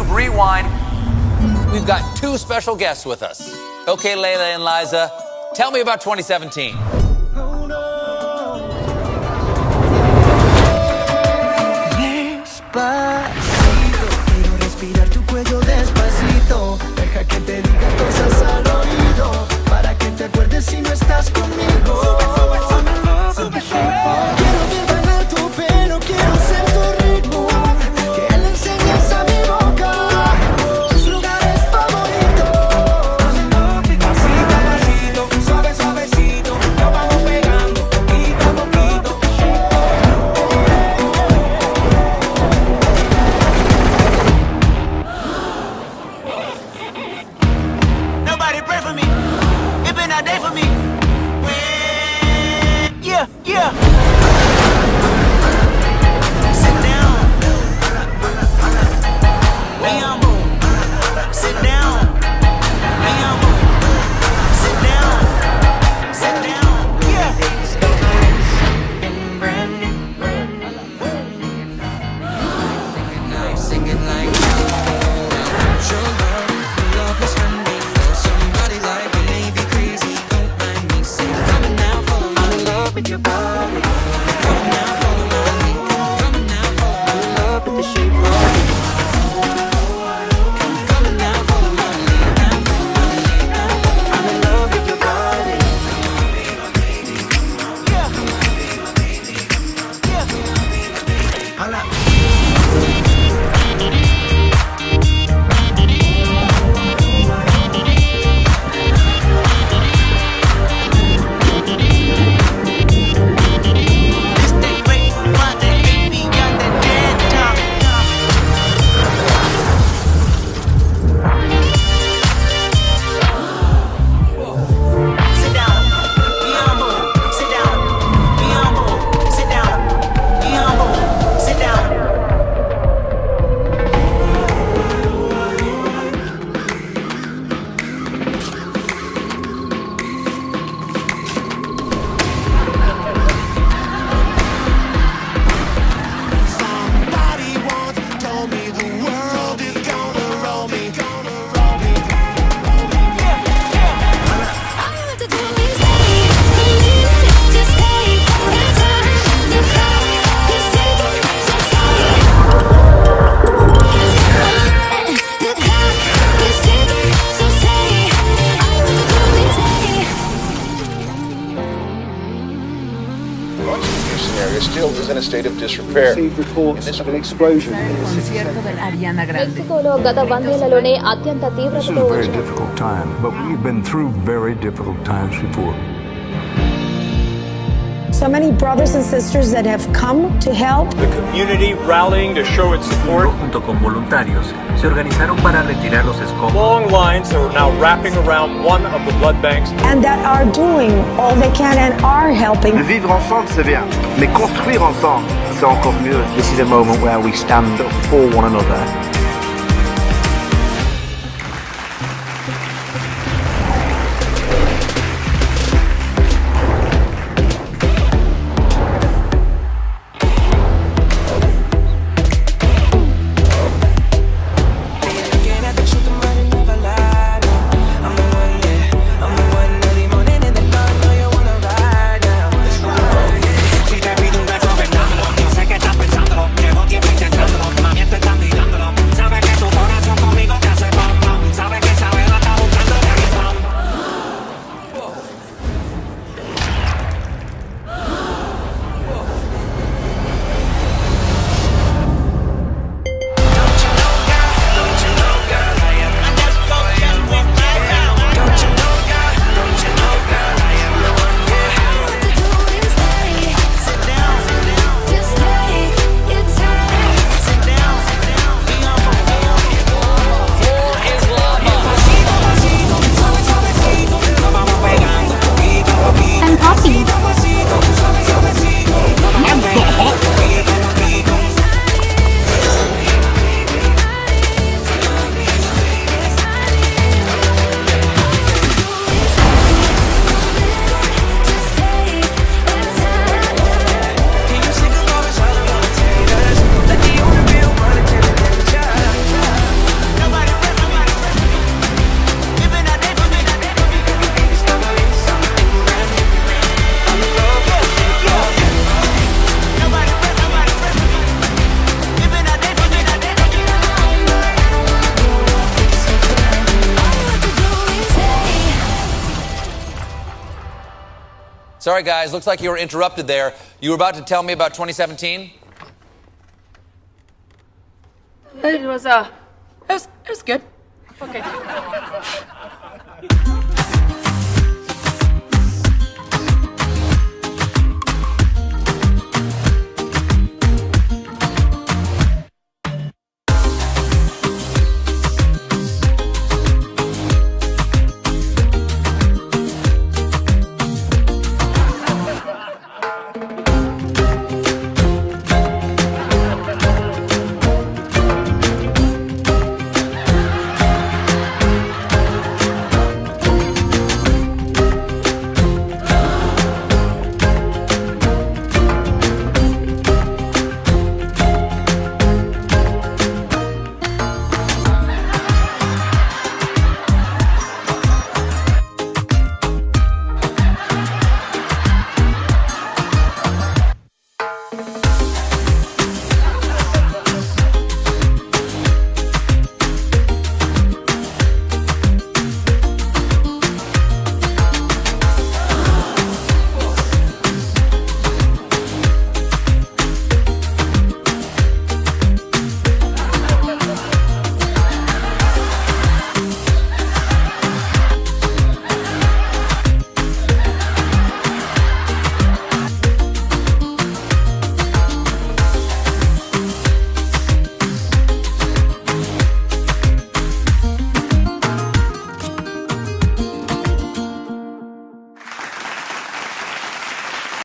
YouTube Rewind. We've got two special guests with us. Okay, Layla and Liza, tell me about 2017. Despacito, quiero respirar tu cuello despacito. Deja que te diga cosas al oído, para que te acuerdes si no estás conmigo. Sube, quiero ver bailar tu pelo, quiero ser tu ritmo, que le enseñes a mi boca tus lugares favoritos. Pasito a pasito, suave, suavecito, nos vamos pegando poquito a poquito. Nobody pray for me. It been a day for me. Yeah, yeah. Sit down. Me humble. Sit down. Me humble. Sit down. Sit down. Yeah. Now sing it like your love is running. Somebody like me may be crazy. Don't mind me. Say, come now, follow me. I'm in love with your body. Come now, follow my lead. Come now, follow my love with the shape of you. Come now, follow my lead. I'm in love with your body. Hola. This thing break my baby got that dead top. Sit down, be humble. Sit down, be humble. Sit down, be humble. Sit down. Somebody once told me the world is gonna roll me, gonna roll me. All you have to do is stay, believe it, just take your time. The clock is ticking, so stay. The clock is ticking, so stay. All you have to do is stay. Much of the Houston area still is in a state of disrepair. Reports of an explosion. మెక్సికోలో గత 100 ఏళ్లలోనే అత్యంత This is తీవ్రతతో a very difficult time, but we've been through very difficult times before. So many brothers and sisters that have come to help. The community rallying to show its support. Junto con voluntarios, se organizaron para retirar los escombros. Long lines are now wrapping around one of the blood banks. And that are doing all they can and are helping. De vivre ensemble, c'est bien. Mais construire ensemble, c'est encore mieux. This is a moment where we stand up for one another. Si te pido un beso, ven, dámelo. Yo sé que estás pensándolo. Llevo tiempo intentándolo. Mami, esto está mirándolo. Sorry, guys. Looks like you were interrupted there. You were about to tell me about 2017? It was good. Okay.